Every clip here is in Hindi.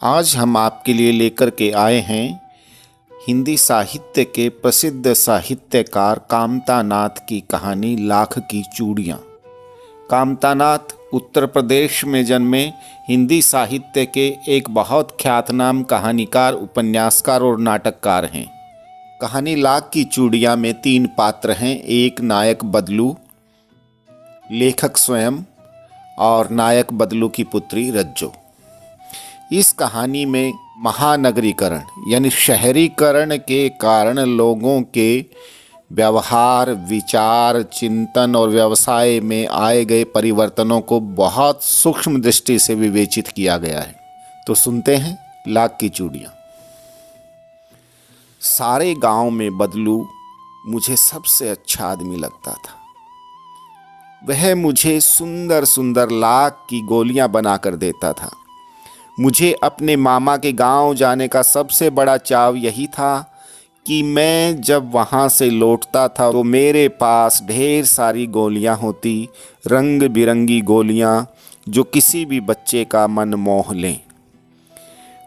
आज हम आपके लिए लेकर के आए हैं हिंदी साहित्य के प्रसिद्ध साहित्यकार कामतानाथ की कहानी लाख की चूड़ियाँ। कामतानाथ उत्तर प्रदेश में जन्मे हिंदी साहित्य के एक बहुत ख्यातनाम कहानीकार, उपन्यासकार और नाटककार हैं। कहानी लाख की चूड़ियाँ में 3 पात्र हैं। एक नायक बदलू, लेखक स्वयं और नायक बदलू की पुत्री रज्जो। इस कहानी में महानगरीकरण यानी शहरीकरण के कारण लोगों के व्यवहार, विचार, चिंतन और व्यवसाय में आए गए परिवर्तनों को बहुत सूक्ष्म दृष्टि से विवेचित किया गया है। तो सुनते हैं लाख की चूड़ियाँ। सारे गांव में बदलू मुझे सबसे अच्छा आदमी लगता था। वह मुझे सुंदर सुंदर लाख की गोलियां बना कर देता था। मुझे अपने मामा के गांव जाने का सबसे बड़ा चाव यही था कि मैं जब वहां से लौटता था तो मेरे पास ढेर सारी गोलियां होती, रंग बिरंगी गोलियां जो किसी भी बच्चे का मन मोह लें।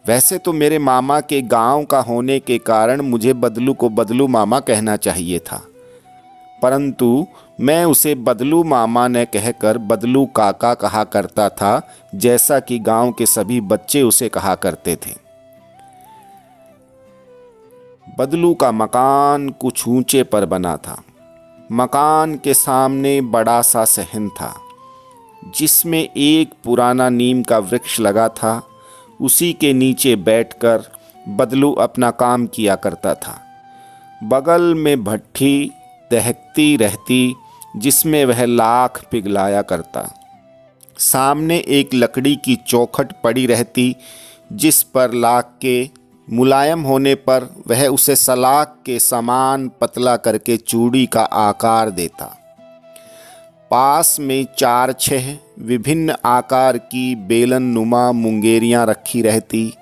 वैसे तो मेरे मामा के गांव का होने के कारण मुझे बदलू को बदलू मामा कहना चाहिए था, परंतु मैं उसे बदलू मामा ने कहकर बदलू काका कहा करता था, जैसा कि गांव के सभी बच्चे उसे कहा करते थे। बदलू का मकान कुछ ऊंचे पर बना था। मकान के सामने बड़ा सा सहन था जिसमें एक पुराना नीम का वृक्ष लगा था। उसी के नीचे बैठकर बदलू अपना काम किया करता था। बगल में भट्ठी दहकती रहती जिसमें वह लाख पिघलाया करता। सामने एक लकड़ी की चौखट पड़ी रहती जिस पर लाख के मुलायम होने पर वह उसे सलाख के समान पतला करके चूड़ी का आकार देता। पास में 4-6 विभिन्न आकार की बेलन नुमा मुंगेरियां रखी रहती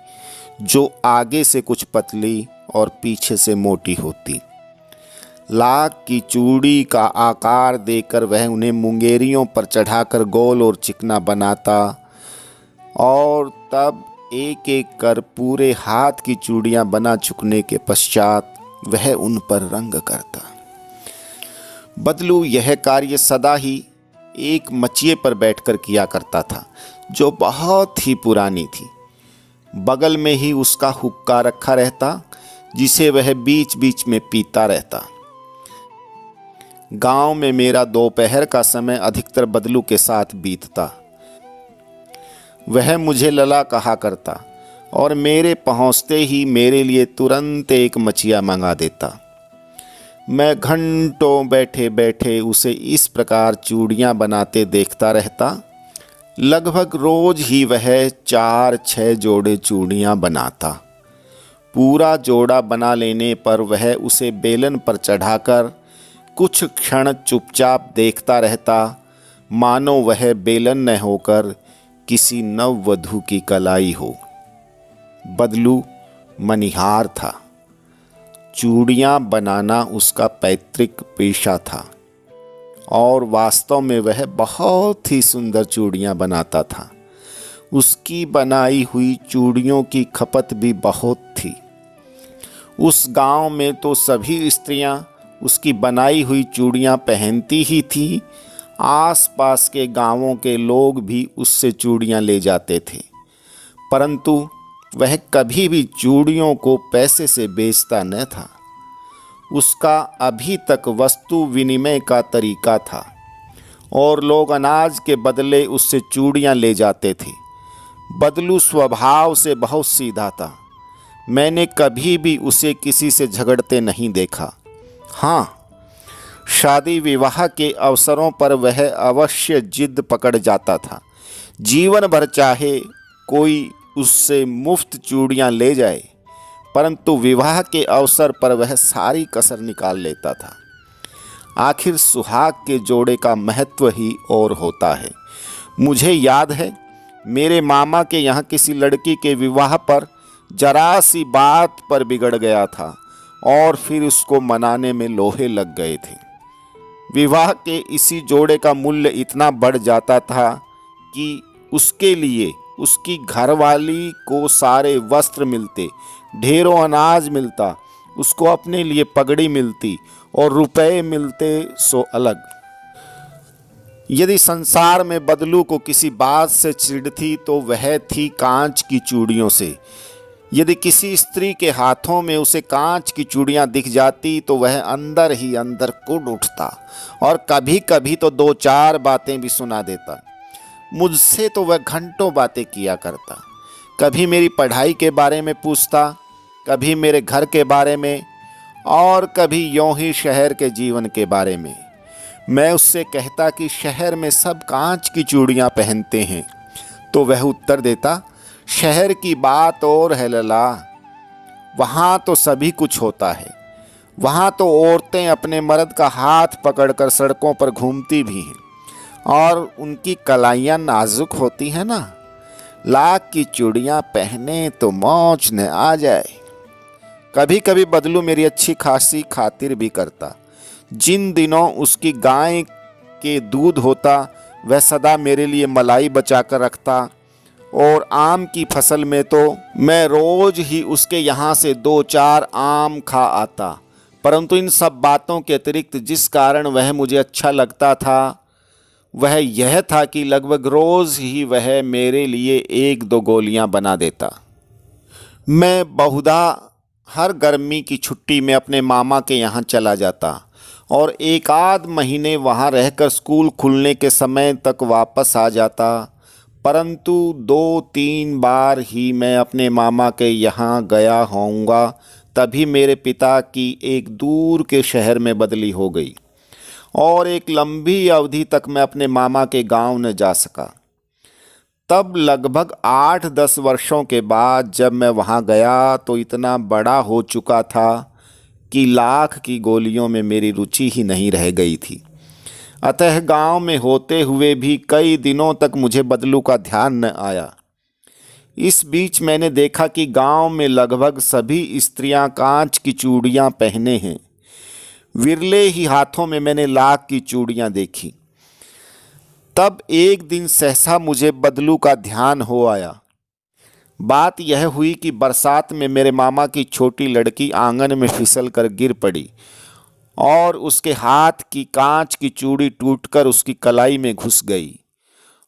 जो आगे से कुछ पतली और पीछे से मोटी होती। लाख की चूड़ी का आकार देकर वह उन्हें मुंगेरियों पर चढ़ाकर गोल और चिकना बनाता और तब एक एक कर पूरे हाथ की चूड़ियां बना चुकने के पश्चात वह उन पर रंग करता। बदलू यह कार्य सदा ही एक मचिए पर बैठकर किया करता था जो बहुत ही पुरानी थी। बगल में ही उसका हुक्का रखा रहता जिसे वह बीच बीच में पीता रहता। गांव में मेरा दोपहर का समय अधिकतर बदलू के साथ बीतता। वह मुझे लला कहा करता और मेरे पहुंचते ही मेरे लिए तुरंत एक मचिया मंगा देता। मैं घंटों बैठे बैठे उसे इस प्रकार चूड़ियां बनाते देखता रहता। लगभग रोज ही वह 4-6 जोड़े चूड़ियां बनाता। पूरा जोड़ा बना लेने पर वह उसे बेलन पर चढ़ाकर कुछ क्षण चुपचाप देखता रहता, मानो वह बेलन न होकर किसी नववधू की कलाई हो। बदलू मनिहार था। चूड़ियां बनाना उसका पैतृक पेशा था और वास्तव में वह बहुत ही सुंदर चूड़ियां बनाता था। उसकी बनाई हुई चूड़ियों की खपत भी बहुत थी। उस गांव में तो सभी स्त्रियां उसकी बनाई हुई चूड़ियां पहनती ही थी। आसपास के गांवों के लोग भी उससे चूड़ियां ले जाते थे, परंतु वह कभी भी चूड़ियों को पैसे से बेचता न था। उसका अभी तक वस्तु विनिमय का तरीका था और लोग अनाज के बदले उससे चूड़ियां ले जाते थे। बदलू स्वभाव से बहुत सीधा था। मैंने कभी भी उसे किसी से झगड़ते नहीं देखा। हाँ, शादी विवाह के अवसरों पर वह अवश्य जिद पकड़ जाता था। जीवन भर चाहे कोई उससे मुफ्त चूड़ियां ले जाए, परंतु विवाह के अवसर पर वह सारी कसर निकाल लेता था। आखिर सुहाग के जोड़े का महत्व ही और होता है। मुझे याद है मेरे मामा के यहाँ किसी लड़की के विवाह पर जरा सी बात पर बिगड़ गया था और फिर उसको मनाने में लोहे लग गए थे। विवाह के इसी जोड़े का मूल्य इतना बढ़ जाता था कि उसके लिए उसकी घरवाली को सारे वस्त्र मिलते, ढेरों अनाज मिलता, उसको अपने लिए पगड़ी मिलती और रुपए मिलते सो अलग। यदि संसार में बदलू को किसी बात से चिढ़ थी तो वह थी कांच की चूड़ियों से। यदि किसी स्त्री के हाथों में उसे कांच की चूड़ियां दिख जाती तो वह अंदर ही अंदर कूद उठता और कभी कभी तो दो चार बातें भी सुना देता। मुझसे तो वह घंटों बातें किया करता। कभी मेरी पढ़ाई के बारे में पूछता, कभी मेरे घर के बारे में और कभी यूं ही शहर के जीवन के बारे में। मैं उससे कहता कि शहर में सब कांच की चूड़ियां पहनते हैं, तो वह उत्तर देता, शहर की बात और है लला, वहाँ तो सभी कुछ होता है। वहाँ तो औरतें अपने मर्द का हाथ पकड़कर सड़कों पर घूमती भी हैं और उनकी कलाइयाँ नाजुक होती हैं ना। लाख की चूड़ियाँ पहने तो मौज न आ जाए। कभी कभी बदलू मेरी अच्छी खासी खातिर भी करता। जिन दिनों उसकी गाय के दूध होता वह सदा मेरे लिए मलाई बचा कर रखता और आम की फसल में तो मैं रोज ही उसके यहाँ से दो चार आम खा आता। परंतु इन सब बातों के अतिरिक्त जिस कारण वह मुझे अच्छा लगता था वह यह था कि लगभग रोज ही वह मेरे लिए एक दो गोलियां बना देता। मैं बहुधा हर गर्मी की छुट्टी में अपने मामा के यहाँ चला जाता और एक आध महीने वहाँ रहकर स्कूल खुलने के समय तक वापस आ जाता। परंतु दो तीन बार ही मैं अपने मामा के यहाँ गया होऊंगा, तभी मेरे पिता की एक दूर के शहर में बदली हो गई और एक लंबी अवधि तक मैं अपने मामा के गांव न जा सका। तब लगभग 8-10 वर्षों के बाद जब मैं वहाँ गया तो इतना बड़ा हो चुका था कि लाख की गोलियों में मेरी रुचि ही नहीं रह गई थी। अतः गांव में होते हुए भी कई दिनों तक मुझे बदलू का ध्यान न आया। इस बीच मैंने देखा कि गांव में लगभग सभी स्त्रियां कांच की चूड़ियां पहने हैं। विरले ही हाथों में मैंने लाख की चूड़ियां देखी। तब एक दिन सहसा मुझे बदलू का ध्यान हो आया। बात यह हुई कि बरसात में मेरे मामा की छोटी लड़की आंगन में फिसल कर गिर पड़ी और उसके हाथ की कांच की चूड़ी टूटकर उसकी कलाई में घुस गई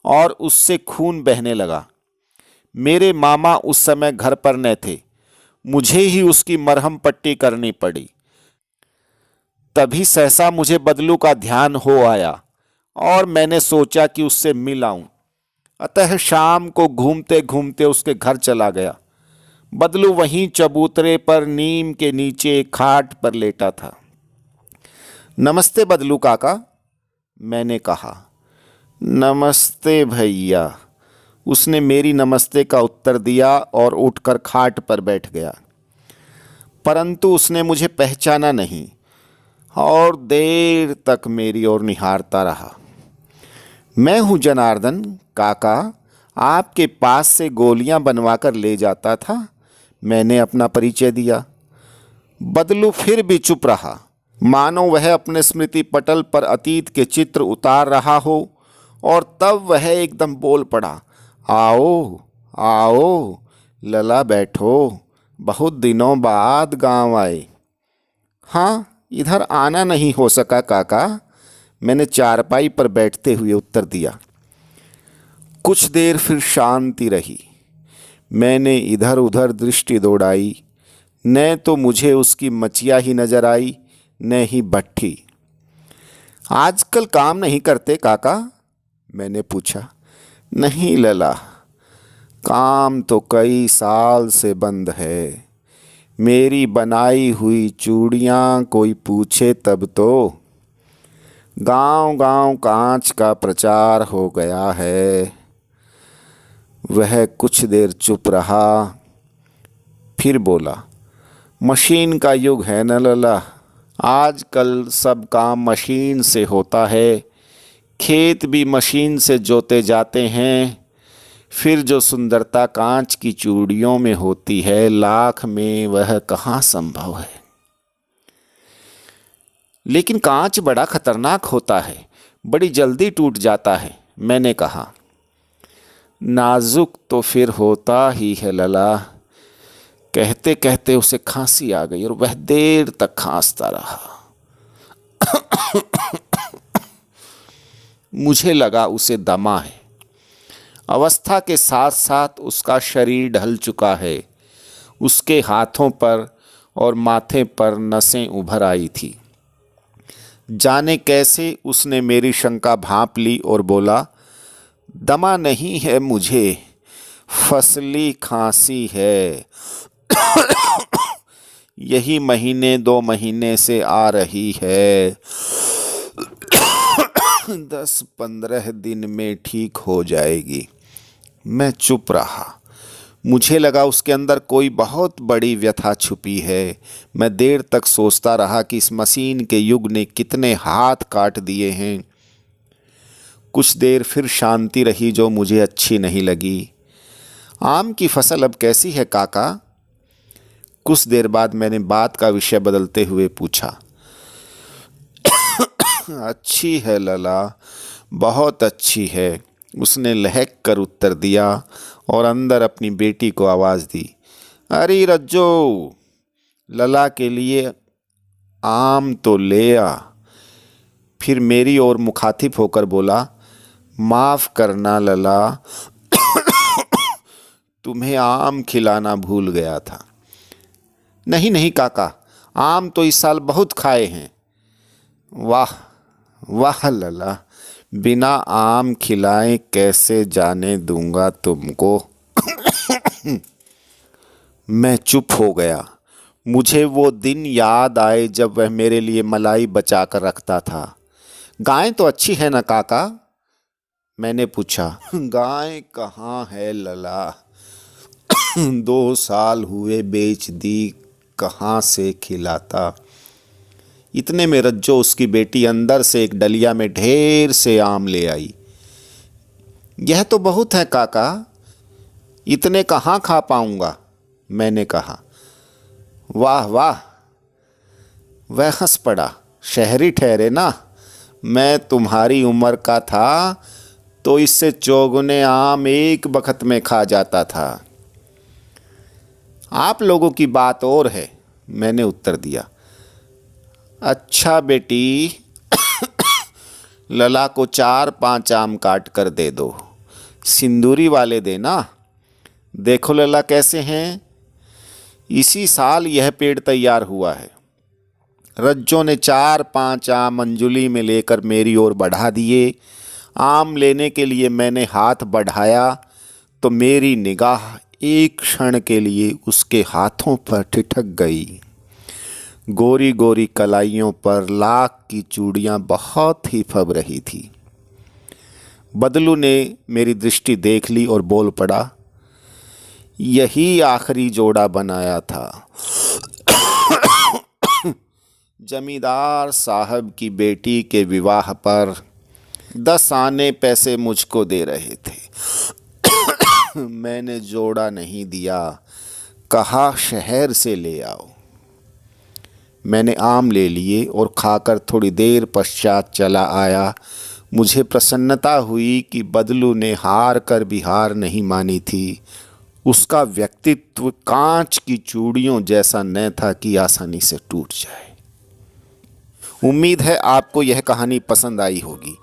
और उससे खून बहने लगा। मेरे मामा उस समय घर पर न थे, मुझे ही उसकी मरहम पट्टी करनी पड़ी। तभी सहसा मुझे बदलू का ध्यान हो आया और मैंने सोचा कि उससे मिल आऊं। अतः शाम को घूमते घूमते उसके घर चला गया। बदलू वहीं चबूतरे पर नीम के नीचे एक खाट पर लेटा था। नमस्ते बदलू काका, मैंने कहा। नमस्ते भैया, उसने मेरी नमस्ते का उत्तर दिया और उठकर खाट पर बैठ गया। परंतु उसने मुझे पहचाना नहीं और देर तक मेरी ओर निहारता रहा। मैं हूँ जनार्दन काका, आपके पास से गोलियां बनवा कर ले जाता था, मैंने अपना परिचय दिया। बदलू फिर भी चुप रहा, मानो वह अपने स्मृति पटल पर अतीत के चित्र उतार रहा हो। और तब वह एकदम बोल पड़ा, आओ आओ लला, बैठो, बहुत दिनों बाद गांव आए। हाँ, इधर आना नहीं हो सका काका, मैंने चारपाई पर बैठते हुए उत्तर दिया। कुछ देर फिर शांति रही। मैंने इधर उधर दृष्टि दौड़ाई, न तो मुझे उसकी मचिया ही नजर आई न ही भट्ठी। आजकल काम नहीं करते काका, मैंने पूछा। नहीं लला, काम तो कई साल से बंद है। मेरी बनाई हुई चूड़ियाँ कोई पूछे तब तो। गांव गांव कांच का प्रचार हो गया है। वह कुछ देर चुप रहा, फिर बोला, मशीन का युग है न लला, आजकल सब काम मशीन से होता है। खेत भी मशीन से जोते जाते हैं। फिर जो सुंदरता कांच की चूड़ियों में होती है, लाख में वह कहाँ संभव है। लेकिन कांच बड़ा खतरनाक होता है, बड़ी जल्दी टूट जाता है, मैंने कहा। नाजुक तो फिर होता ही है लला। कहते कहते उसे खांसी आ गई और वह देर तक खांसता रहा। मुझे लगा उसे दमा है। अवस्था के साथ साथ उसका शरीर ढल चुका है। उसके हाथों पर और माथे पर नसें उभर आई थी। जाने कैसे उसने मेरी शंका भांप ली और बोला, दमा नहीं है मुझे, फसली खांसी है। यही महीने 2 महीने से आ रही है। 10-15 दिन में ठीक हो जाएगी। मैं चुप रहा। मुझे लगा उसके अंदर कोई बहुत बड़ी व्यथा छुपी है। मैं देर तक सोचता रहा कि इस मशीन के युग ने कितने हाथ काट दिए हैं। कुछ देर फिर शांति रही जो मुझे अच्छी नहीं लगी। आम की फसल अब कैसी है काका? कुछ देर बाद मैंने बात का विषय बदलते हुए पूछा। अच्छी है लला, बहुत अच्छी है, उसने लहक कर उत्तर दिया और अंदर अपनी बेटी को आवाज़ दी। अरे रज्जो, लला के लिए आम तो ले आ। फिर मेरी ओर मुखातिब होकर बोला, माफ़ करना लला, तुम्हें आम खिलाना भूल गया था। नहीं नहीं काका, आम तो इस साल बहुत खाए हैं। वाह वाह लला, बिना आम खिलाए कैसे जाने दूंगा तुमको। मैं चुप हो गया। मुझे वो दिन याद आए जब वह मेरे लिए मलाई बचा कर रखता था। गाय तो अच्छी है ना काका? मैंने पूछा। गाय कहाँ है लला, 2 साल हुए बेच दी, कहाँ से खिलाता। इतने में रज्जो उसकी बेटी अंदर से एक डलिया में ढेर से आम ले आई। यह तो बहुत है काका, इतने कहाँ खा पाऊंगा, मैंने कहा। वाह वाह, वह हंस पड़ा। शहरी ठहरे ना, मैं तुम्हारी उम्र का था तो इससे चौगुने आम एक बखत में खा जाता था। आप लोगों की बात और है, मैंने उत्तर दिया। अच्छा बेटी, लला को 4-5 आम काट कर दे दो, सिंदूरी वाले देना। देखो लला कैसे हैं, इसी साल यह पेड़ तैयार हुआ है। रज्जो ने 4-5 आम अंजुली में लेकर मेरी ओर बढ़ा दिए। आम लेने के लिए मैंने हाथ बढ़ाया तो मेरी निगाह एक क्षण के लिए उसके हाथों पर ठिठक गई। गोरी गोरी कलाइयों पर लाख की चूड़ियाँ बहुत ही फब रही थी। बदलू ने मेरी दृष्टि देख ली और बोल पड़ा, यही आखिरी जोड़ा बनाया था। जमींदार साहब की बेटी के विवाह पर 10 आने पैसे मुझको दे रहे थे। मैंने जोड़ा नहीं दिया, कहा शहर से ले आओ। मैंने आम ले लिए और खाकर थोड़ी देर पश्चात चला आया। मुझे प्रसन्नता हुई कि बदलू ने हार कर भी हार नहीं मानी थी। उसका व्यक्तित्व कांच की चूड़ियों जैसा न था कि आसानी से टूट जाए। उम्मीद है आपको यह कहानी पसंद आई होगी।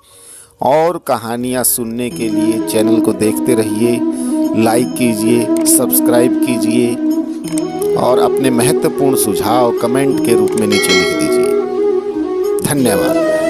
और कहानियाँ सुनने के लिए चैनल को देखते रहिए, लाइक कीजिए, सब्सक्राइब कीजिए और अपने महत्वपूर्ण सुझाव कमेंट के रूप में नीचे लिख दीजिए। धन्यवाद।